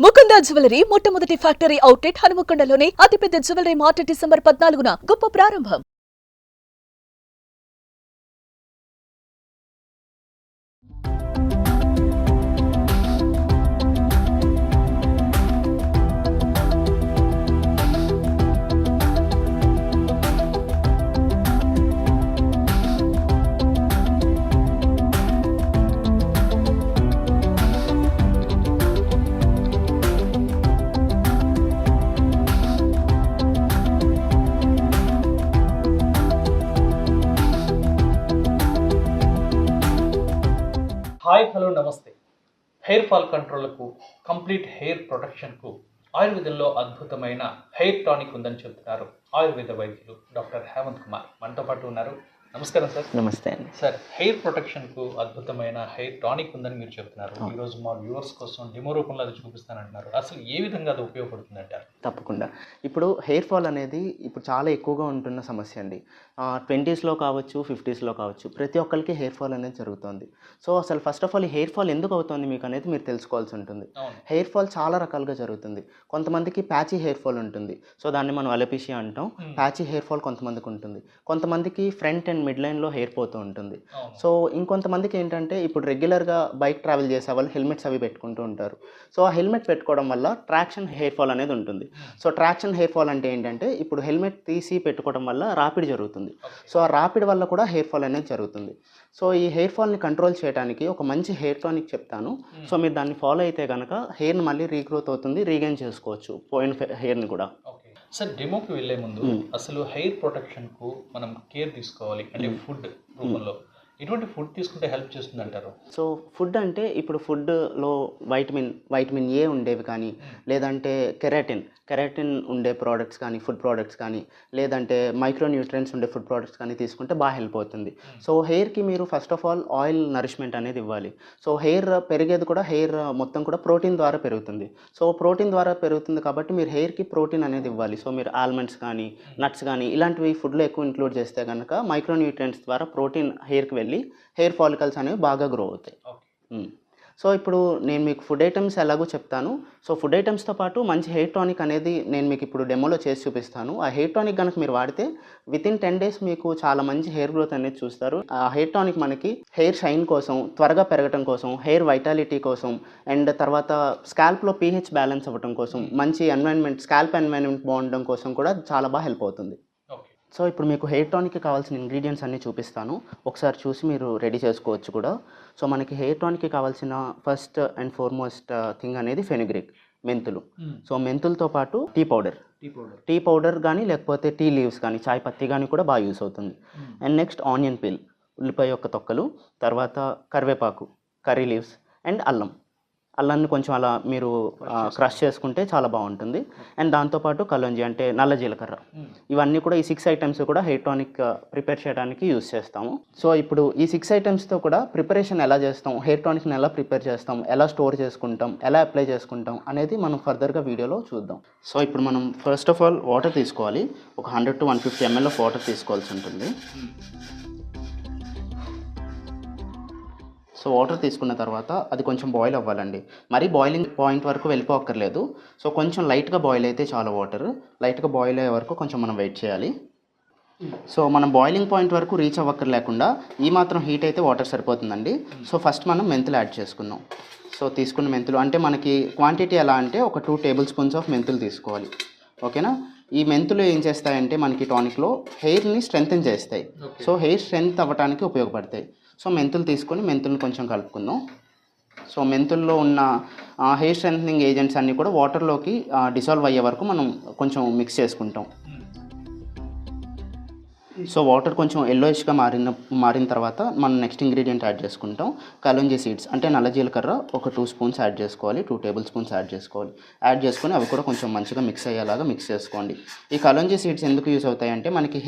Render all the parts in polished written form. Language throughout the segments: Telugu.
ముకుంద జ్యువెలరీ మొట్టమొదటి ఫ్యాక్టరీ అవుట్లెట్ హనుమకొండలోనే అతిపెద్ద జ్యువెలరీ మార్ట్ డిసెంబర్ 14న గొప్ప ప్రారంభం. హాయ్ హలో నమస్తే. హెయిర్ ఫాల్ కంట్రోల్కు కంప్లీట్ హెయిర్ ప్రొటెక్షన్కు ఆయుర్వేదంలో అద్భుతమైన హెయిర్ టానిక్ ఉందని చెబుతున్నారు ఆయుర్వేద వైద్యులు డాక్టర్ హేమంత్ కుమార్ మనతో పాటు ఉన్నారు. నమస్కారం సార్. నమస్తే అండి. సార్, హెయిర్ ప్రొటెక్షన్కు అద్భుతమైన హెయిర్ టానిక్ ఉందని మీరు చెప్తున్నారు. ఈరోజు మా వ్యూవర్స్ కోసం డెమో రూపంలో అది చూపిస్తానంటున్నారు. అసలు ఏ విధంగా అది ఉపయోగపడుతుంది అంటారు? తప్పకుండా. ఇప్పుడు హెయిర్ ఫాల్ అనేది ఇప్పుడు చాలా ఎక్కువగా ఉంటున్న సమస్య అండి. 20స్లో కావచ్చు, 50స్లో కావచ్చు, ప్రతి ఒక్కరికి హెయిర్ ఫాల్ అనేది జరుగుతుంది. సో అసలు ఫస్ట్ ఆఫ్ ఆల్ ఈ హెయిర్ ఫాల్ ఎందుకు అవుతుంది మీకు అనేది మీరు తెలుసుకోవాల్సి ఉంటుంది. హెయిర్ ఫాల్ చాలా రకాలుగా జరుగుతుంది. కొంతమందికి ప్యాచీ హెయిర్ ఫాల్ ఉంటుంది. సో దాన్ని మనం అలెపిషియా అంటాం. ప్యాచీ హెయిర్ ఫాల్ కొంతమందికి ఉంటుంది. కొంతమందికి ఫ్రంట్ అండ్ మిడ్ లైన్లో హెయిర్ పోతూ ఉంటుంది. సో ఇంకొంతమందికి ఏంటంటే ఇప్పుడు రెగ్యులర్గా బైక్ ట్రావెల్ చేసే వాళ్ళు హెల్మెట్స్ అవి పెట్టుకుంటూ ఉంటారు. సో ఆ హెల్మెట్ పెట్టుకోవడం వల్ల ట్రాక్షన్ హెయిర్ ఫాల్ అనేది ఉంటుంది. సో ట్రాక్షన్ హెయిర్ ఫాల్ అంటే ఏంటంటే ఇప్పుడు హెల్మెట్ తీసి పెట్టుకోవడం వల్ల రాపిడ్ జరుగుతుంది. సో ఆ రాపిడ్ వల్ల కూడా హెయిర్ ఫాల్ అనేది జరుగుతుంది. సో ఈ హెయిర్ ఫాల్ని కంట్రోల్ చేయడానికి ఒక మంచి హెయిర్ టానిక్ చెప్తాను. సో మీరు దాన్ని ఫాలో అయితే కనుక హెయిర్ని మళ్ళీ రీగ్రోత్ అవుతుంది, రీగైన్ చేసుకోవచ్చు పోయిన హెయిర్ని కూడా. సార్, డెమోకి వెళ్ళే ముందు అసలు హెయిర్ ప్రొటెక్షన్కు మనం కేర్ తీసుకోవాలి అంటే ఫుడ్ రూపంలో ఎటువంటి ఫుడ్ తీసుకుంటే హెల్ప్ చేస్తుంది అంటారు? సో ఫుడ్ అంటే ఇప్పుడు ఫుడ్లో వైటమిన్ ఏ ఉండేవి కానీ, లేదంటే కెరాటిన్ ఉండే ప్రోడక్ట్స్ కానీ, ఫుడ్ ప్రోడక్ట్స్ కానీ, లేదంటే మైక్రోన్యూట్రియన్స్ ఉండే ఫుడ్ ప్రోడక్ట్స్ కానీ తీసుకుంటే బాగా హెల్ప్ అవుతుంది. సో హెయిర్కి మీరు first of all oil nourishment అనేది ఇవ్వాలి. సో హెయిర్ పెరిగేది కూడా హెయిర్ మొత్తం కూడా ప్రోటీన్ ద్వారా పెరుగుతుంది. సో ప్రోటీన్ ద్వారా పెరుగుతుంది కాబట్టి మీరు హెయిర్కి ప్రోటీన్ అనేది ఇవ్వాలి. సో మీరు ఆల్మండ్స్ కానీ, నట్స్ కానీ ఇలాంటివి ఫుడ్లో ఎక్కువ ఇంక్లూడ్ చేస్తే కనుక మైక్రోన్యూట్రియన్స్ ద్వారా ప్రోటీన్ హెయిర్కి వెళ్ళి హెయిర్ ఫాలికల్స్ అనేవి బాగా గ్రో అవుతాయి. సో ఇప్పుడు నేను మీకు ఫుడ్ ఐటమ్స్ ఎలాగో చెప్తాను. సో ఫుడ్ ఐటమ్స్తో పాటు మంచి హెయిర్ టానిక్ అనేది నేను మీకు ఇప్పుడు డెమోలో చేసి చూపిస్తాను. ఆ హెయిర్ టానిక్ కనుక మీరు వాడితే వితిన్ 10 days మీకు చాలా మంచి హెయిర్ గ్రోత్ అనేది చూస్తారు. ఆ హెయిర్ టానిక్ మనకి హెయిర్ షైన్ కోసం, త్వరగా పెరగడం కోసం, హెయిర్ వైటాలిటీ కోసం, అండ్ తర్వాత స్కాల్ప్లో pH బ్యాలెన్స్ అవ్వడం కోసం, మంచి స్కాల్ప్ ఎన్వైరన్మెంట్ బాగుండడం కోసం కూడా చాలా బాగా హెల్ప్ అవుతుంది. సో ఇప్పుడు మీకు హెయిర్ టానిక్కి కావాల్సిన ఇంగ్రీడియంట్స్ అన్నీ చూపిస్తాను. ఒకసారి చూసి మీరు రెడీ చేసుకోవచ్చు కూడా. సో మనకి హెయిర్ టానిక్కి కావాల్సిన ఫస్ట్ అండ్ ఫార్మోస్ట్ థింగ్ అనేది ఫెనుగ్రీక్, మెంతులు. సో మెంతులతో పాటు టీ పౌడర్ కానీ, లేకపోతే టీ లీవ్స్ కానీ, చాయ్ పత్తి కానీ కూడా బాగా యూస్ అవుతుంది. అండ్ నెక్స్ట్ ఆనియన్ పీల్, ఉల్లిపాయ యొక్క తొక్కలు, తర్వాత కరివేపాకు, కర్రీ లీవ్స్, అండ్ అల్లాన్ని కొంచెం అలా మీరు క్రష్ చేసుకుంటే చాలా బాగుంటుంది. అండ్ దాంతోపాటు కలోంజీ అంటే నల్ల జీలకర్ర, ఇవన్నీ కూడా ఈ 6 items కూడా హెయిర్ టానిక్ ప్రిపేర్ చేయడానికి యూస్ చేస్తాము. సో ఇప్పుడు ఈ 6 itemsతో కూడా ప్రిపరేషన్ ఎలా చేస్తాం, హెయిర్ టానిక్ని ఎలా ప్రిపేర్ చేస్తాం, ఎలా స్టోర్ చేసుకుంటాం, ఎలా అప్లై చేసుకుంటాం అనేది మనం ఫర్దర్గా వీడియోలో చూద్దాం. సో ఇప్పుడు మనం ఫస్ట్ ఆఫ్ ఆల్ వాటర్ తీసుకోవాలి. ఒక 100 to 150 ml ఆఫ్ వాటర్ తీసుకోవాల్సి ఉంటుంది. సో వాటర్ తీసుకున్న తర్వాత అది కొంచెం బాయిల్ అవ్వాలండి. మరీ బాయిలింగ్ పాయింట్ వరకు వెళ్ళిపోక్కర్లేదు. సో కొంచెం లైట్గా బాయిల్ అయితే చాలా వాటర్ లైట్గా బాయిల్ అయ్యే వరకు కొంచెం మనం వెయిట్ చేయాలి. సో మనం బాయిలింగ్ పాయింట్ వరకు రీచ్ అవ్వక్కర్లేకుండా ఈ మాత్రం హీట్ అయితే వాటర్ సరిపోతుందండి. సో ఫస్ట్ మనం మెంతులు యాడ్ చేసుకుందాం. సో తీసుకున్న మెంతులు అంటే మనకి క్వాంటిటీ ఎలా అంటే ఒక 2 tablespoons ఆఫ్ మెంతులు తీసుకోవాలి. ఓకేనా? ఈ మెంతులు ఏం చేస్తాయంటే మనకి టానిక్లో హెయిర్ని స్ట్రెంగ్తెన్ చేస్తాయి. సో హెయిర్ స్ట్రెంగ్త్ అవ్వడానికి ఉపయోగపడతాయి. సో మెంతులు తీసుకొని మెంతులను కొంచెం కలుపుకుందాం. సో మెంతుల్లో ఉన్న హెయిర్ స్ట్రెంథనింగ్ ఏజెంట్స్ అన్నీ కూడా వాటర్లోకి డిసాల్వ్ అయ్యే వరకు మనం కొంచెం మిక్స్ చేసుకుంటాం. సో వాటర్ కొంచెం ఎల్లోయిష్గా మారిన తర్వాత మనం నెక్స్ట్ ఇంగ్రీడియంట్ యాడ్ చేసుకుంటాం. కలోంజీ సీడ్స్ అంటే నల్ల జీలకర్ర ఒక 2 spoons యాడ్ చేసుకోవాలి. 2 tablespoons యాడ్ చేసుకోవాలి. యాడ్ చేసుకొని అవి కూడా కొంచెం మంచిగా మిక్స్ అయ్యేలాగా మిక్స్ చేసుకోండి. ఈ కలోంజీ సీడ్స్ ఎందుకు యూస్ అవుతాయంటే మనకి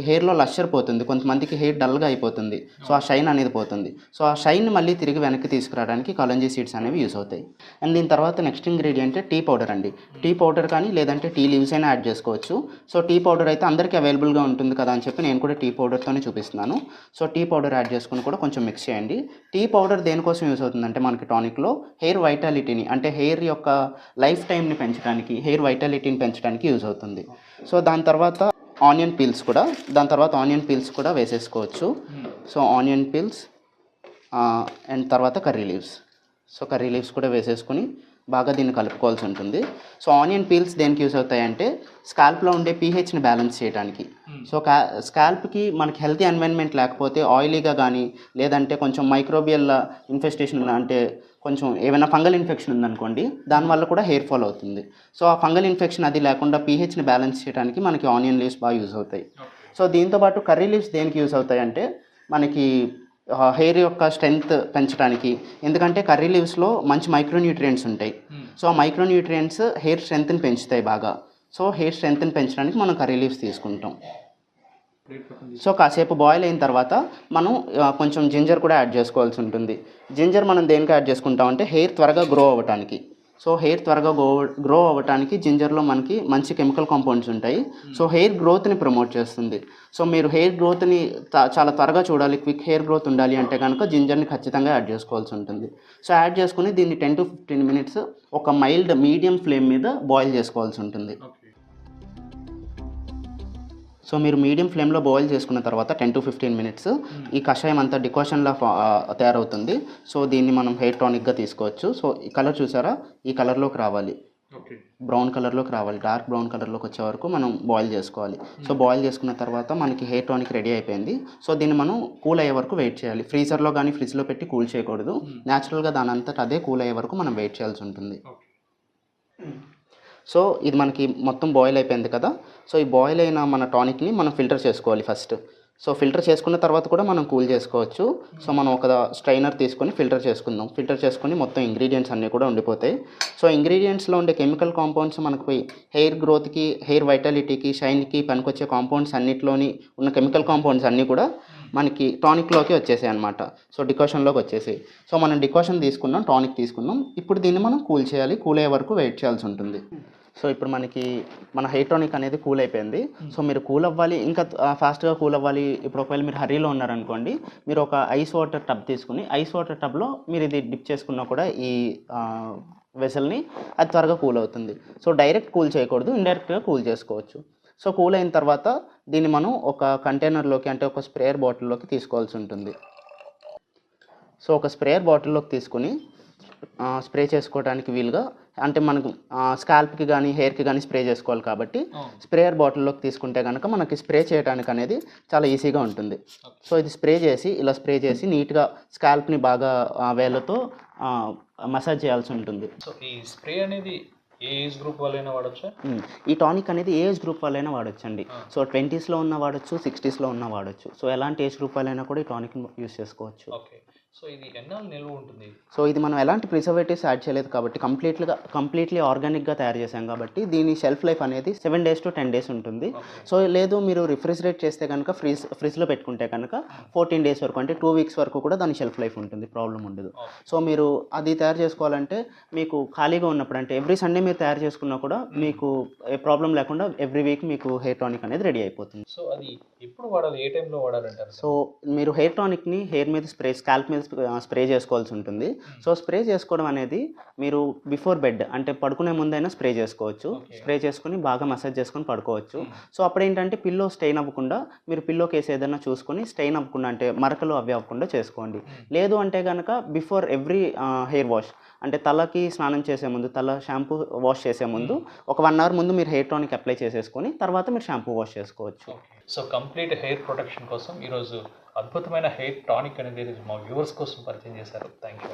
హెయిర్లో లషర్ పోతుంది, కొంతమందికి హెయిర్ డల్గా అయిపోతుంది. సో ఆ షైన్ అనేది పోతుంది. సో ఆ షైన్ మళ్ళీ తిరిగి వెనక్కి తీసుకురావడానికి కలోంజీ సీడ్స్ అనేవి యూస్ అవుతాయి. అండ్ దీని తర్వాత నెక్స్ట్ ఇంగ్రీడియంట్ టీ పౌడర్ అండి. టీ పౌడర్ కానీ లేదంటే టీ లీవ్స్ అయినా యాడ్ చేసుకోవచ్చు. సో టీ పౌడర్ అయితే అందరికీ అవైలబుల్ సింపుల్గా ఉంటుంది కదా అని చెప్పి నేను కూడా టీ పౌడర్తోనే చూపిస్తున్నాను. సో టీ పౌడర్ యాడ్ చేసుకుని కూడా కొంచెం మిక్స్ చేయండి. టీ పౌడర్ దేనికోసం యూస్ అవుతుందంటే మనకి టానిక్లో హెయిర్ వైటాలిటీని అంటే హెయిర్ యొక్క లైఫ్ టైంని పెంచడానికి, హెయిర్ వైటాలిటీని పెంచడానికి యూజ్ అవుతుంది. సో దాని తర్వాత ఆనియన్ పీల్స్ కూడా వేసేసుకోవచ్చు. సో ఆనియన్ పీల్స్ అండ్ తర్వాత కర్రీ లీవ్స్ కూడా వేసేసుకుని బాగా దీన్ని కలుపుకోవాల్సి ఉంటుంది. సో ఆనియన్ పీల్స్ దేనికి యూస్ అవుతాయంటే స్కాల్ప్లో ఉండే పీహెచ్ని బ్యాలెన్స్ చేయడానికి. సో స్కాల్ప్కి మనకి హెల్తీ ఎన్వైరన్మెంట్ లేకపోతే ఆయిలీగా కానీ లేదంటే కొంచెం మైక్రోబియల్ ఇన్ఫెస్టేషన్ అంటే కొంచెం ఏమైనా ఫంగల్ ఇన్ఫెక్షన్ ఉందనుకోండి, దానివల్ల కూడా హెయిర్ ఫాల్ అవుతుంది. సో ఆ ఫంగల్ ఇన్ఫెక్షన్ అది లేకుండా పీహెచ్ని బ్యాలెన్స్ చేయడానికి మనకి ఆనియన్ లీవ్స్ బాగా యూజ్ అవుతాయి. సో దీంతోపాటు కర్రీ లీవ్స్ దేనికి యూజ్ అవుతాయి అంటే మనకి హెయిర్ యొక్క స్ట్రెంగ్త్ పెంచడానికి. ఎందుకంటే కర్రీ లీవ్స్లో మంచి మైక్రోన్యూట్రియంట్స్ ఉంటాయి. సో ఆ మైక్రోన్యూట్రియంట్స్ హెయిర్ స్ట్రెంగ్త్ని పెంచుతాయి బాగా. సో హెయిర్ స్ట్రెంగ్త్ని పెంచడానికి మనం కర్రీ లీవ్స్ తీసుకుంటాం. సో కాసేపు బాయిల్ అయిన తర్వాత మనం కొంచెం జింజర్ కూడా యాడ్ చేసుకోవాల్సి ఉంటుంది. జింజర్ మనం దేనికి యాడ్ చేసుకుంటాం అంటే హెయిర్ త్వరగా గ్రో అవ్వటానికి. సో హెయిర్ త్వరగా గ్రో అవ్వటానికి జింజర్లో మనకి మంచి కెమికల్ కాంపౌండ్స్ ఉంటాయి. సో హెయిర్ గ్రోత్ని ప్రమోట్ చేస్తుంది. సో మీరు హెయిర్ గ్రోత్ని చాలా త్వరగా చూడాలి, క్విక్ హెయిర్ గ్రోత్ ఉండాలి అంటే కనుక జింజర్ని ఖచ్చితంగా యాడ్ చేసుకోవాల్సి ఉంటుంది. సో యాడ్ చేసుకుని దీన్ని 10 to 15 minutes ఒక మీడియం ఫ్లేమ్ మీద బాయిల్ చేసుకోవాల్సి ఉంటుంది. సో మీరు మీడియం ఫ్లేమ్లో బాయిల్ చేసుకున్న తర్వాత 10 to 15 minutes ఈ కషాయం అంతా డికాషన్లా తయారవుతుంది. సో దీన్ని మనం హెయిర్ టానిక్గా తీసుకోవచ్చు. సో ఈ కలర్ చూసారా, ఈ కలర్లోకి రావాలి, బ్రౌన్ కలర్లోకి రావాలి. డార్క్ బ్రౌన్ కలర్లోకి వచ్చే వరకు మనం బాయిల్ చేసుకోవాలి. సో బాయిల్ చేసుకున్న తర్వాత మనకి హెయిర్ టానిక్ రెడీ అయిపోయింది. సో దీన్ని మనం కూల్ అయ్యే వరకు వెయిట్ చేయాలి. ఫ్రీజర్లో కానీ ఫ్రిడ్జ్లో పెట్టి కూల్ చేయకూడదు. న్యాచురల్గా దాని అంతటా అదే కూల్ అయ్యే వరకు మనం వెయిట్ చేయాల్సి ఉంటుంది. సో ఇది మనకి మొత్తం బాయిల్ అయిపోయింది కదా. సో ఈ బాయిల్ అయిన మన టానిక్ని మనం ఫిల్టర్ చేసుకోవాలి ఫస్ట్. సో ఫిల్టర్ చేసుకున్న తర్వాత కూడా మనం కూల్ చేసుకోవచ్చు. సో మనం ఒక స్ట్రైనర్ తీసుకొని ఫిల్టర్ చేసుకుందాం. ఫిల్టర్ చేసుకొని మొత్తం ఇంగ్రీడియంట్స్ అన్నీ కూడా ఉండిపోతాయి. సో ఇంగ్రీడియంట్స్లో ఉండే కెమికల్ కాంపౌండ్స్ మనకు హెయిర్ గ్రోత్కి, హెయిర్ వైటాలిటీకి, షైన్కి పనికొచ్చే కాంపౌండ్స్ అన్నిటిలోని ఉన్న కెమికల్ కాంపౌండ్స్ అన్నీ కూడా మనకి టానిక్లోకి వచ్చేసాయి అనమాట. సో డికాషన్లోకి వచ్చేసాయి. సో మనం డికాషన్ తీసుకున్నాం, టానిక్ తీసుకున్నాం. ఇప్పుడు దీన్ని మనం కూల్ చేయాలి. కూల్ అయ్యే వరకు వెయిట్ చేయాల్సి ఉంటుంది. సో ఇప్పుడు మనకి మన హెయిర్ టానిక్ అనేది కూల్ అయిపోయింది. సో మీరు కూల్ అవ్వాలి, ఇంకా ఫాస్ట్గా కూల్ అవ్వాలి. ఇప్పుడు ఒకవేళ మీరు హరీలో ఉన్నారనుకోండి, మీరు ఒక ఐస్ వాటర్ టబ్ తీసుకుని ఐస్ వాటర్ టబ్లో మీరు ఇది డిప్ చేసుకున్నా కూడా ఈ వెసల్ని అది త్వరగా కూల్ అవుతుంది. సో డైరెక్ట్ కూల్ చేయకూడదు, ఇండైరెక్ట్గా కూల్ చేసుకోవచ్చు. సో కూల్ అయిన తర్వాత దీన్ని మనం ఒక కంటైనర్లోకి అంటే ఒక స్ప్రేయర్ బాటిల్లోకి తీసుకోవాల్సి ఉంటుంది. సో ఒక స్ప్రేయర్ బాటిల్లోకి తీసుకుని స్ప్రే చేసుకోవడానికి వీలుగా అంటే మనకు స్కాల్ప్కి కానీ హెయిర్కి కానీ స్ప్రే చేసుకోవాలి కాబట్టి స్ప్రేయర్ బాటిల్లోకి తీసుకుంటే కనుక మనకి స్ప్రే చేయడానికి అనేది చాలా ఈజీగా ఉంటుంది. సో ఇది ఇలా స్ప్రే చేసి నీట్గా స్కాల్ప్ని బాగా వేళ్ళతో మసాజ్ చేయాల్సి ఉంటుంది. సో ఈ స్ప్రే అనేది ఏ ఏజ్ గ్రూప్ వాళ్ళైనా వాడచ్చా? ఈ టానిక్ అనేది ఏ ఏజ్ గ్రూప్ వాళ్ళైనా వాడచ్చండి. సో 20sలో ఉన్న వాడచ్చు, 60sలో ఉన్న వాడచ్చు. సో ఎలాంటి ఏజ్ గ్రూప్ వాళ్ళైనా కూడా ఈ టానిక్ యూస్ చేసుకోవచ్చు. ఓకే. సో ఇది ఎన్నాళ్ళు నిల్వ ఉంటుంది? సో ఇది మనం ఎలాంటి ప్రిజర్వేటివ్స్ యాడ్ చేయలేదు కాబట్టి కంప్లీట్లీ ఆర్గానిక్గా తయారు చేసాం కాబట్టి దీని షెల్ఫ్ లైఫ్ అనేది 7 days to 10 days ఉంటుంది. సో లేదు మీరు రిఫ్రిజిరేట్ చేస్తే కనుక ఫ్రిడ్జ్లో పెట్టుకుంటే కనుక 14 days వరకు అంటే 2 weeks వరకు కూడా దాని షెల్ఫ్ లైఫ్ ఉంటుంది, ప్రాబ్లం ఉండదు. సో మీరు అది తయారు చేసుకోవాలంటే మీకు ఖాళీగా ఉన్నప్పుడు అంటే ఎవ్రీ సండే మీరు తయారు చేసుకున్నా కూడా మీకు ఏ ప్రాబ్లం లేకుండా ఎవ్రీ వీక్ మీకు హెయిర్ టానిక్ అనేది రెడీ అయిపోతుంది. సో అది ఎప్పుడు వాడాలి, ఏ టైంలో వాడాలంటారు? సో మీరు హెయిర్ టానిక్ని హెయిర్ మీద స్కాల్ప్ మీద స్ప్రే చేసుకోవాల్సి ఉంటుంది. సో స్ప్రే చేసుకోవడం అనేది మీరు బిఫోర్ బెడ్ అంటే పడుకునే ముందైనా స్ప్రే చేసుకోవచ్చు. స్ప్రే చేసుకుని బాగా మసాజ్ చేసుకొని పడుకోవచ్చు. సో అప్పుడు ఏంటంటే పిల్లో స్టెయిన్ అవ్వకుండా మీరు పిల్లో కేసు ఏదైనా చూసుకొని స్టెయిన్ అవ్వకుండా అంటే మరకలు అవి అవ్వకుండా చేసుకోండి. లేదు అంటే కనుక బిఫోర్ ఎవ్రీ హెయిర్ వాష్ అంటే తలకి స్నానం చేసే ముందు, తల షాంపూ వాష్ చేసే ముందు ఒక 1 hour ముందు మీరు హెయిర్ టానిక్ అప్లై చేసేసుకొని తర్వాత మీరు షాంపూ వాష్ చేసుకోవచ్చు. సో కంప్లీట్ హెయిర్ ప్రొటెక్షన్ కోసం ఈరోజు అద్భుతమైన హెయిర్ టానిక్ అనేది మా వ్యూవర్స్ కోసం పరిచయం చేశారు. Thank you.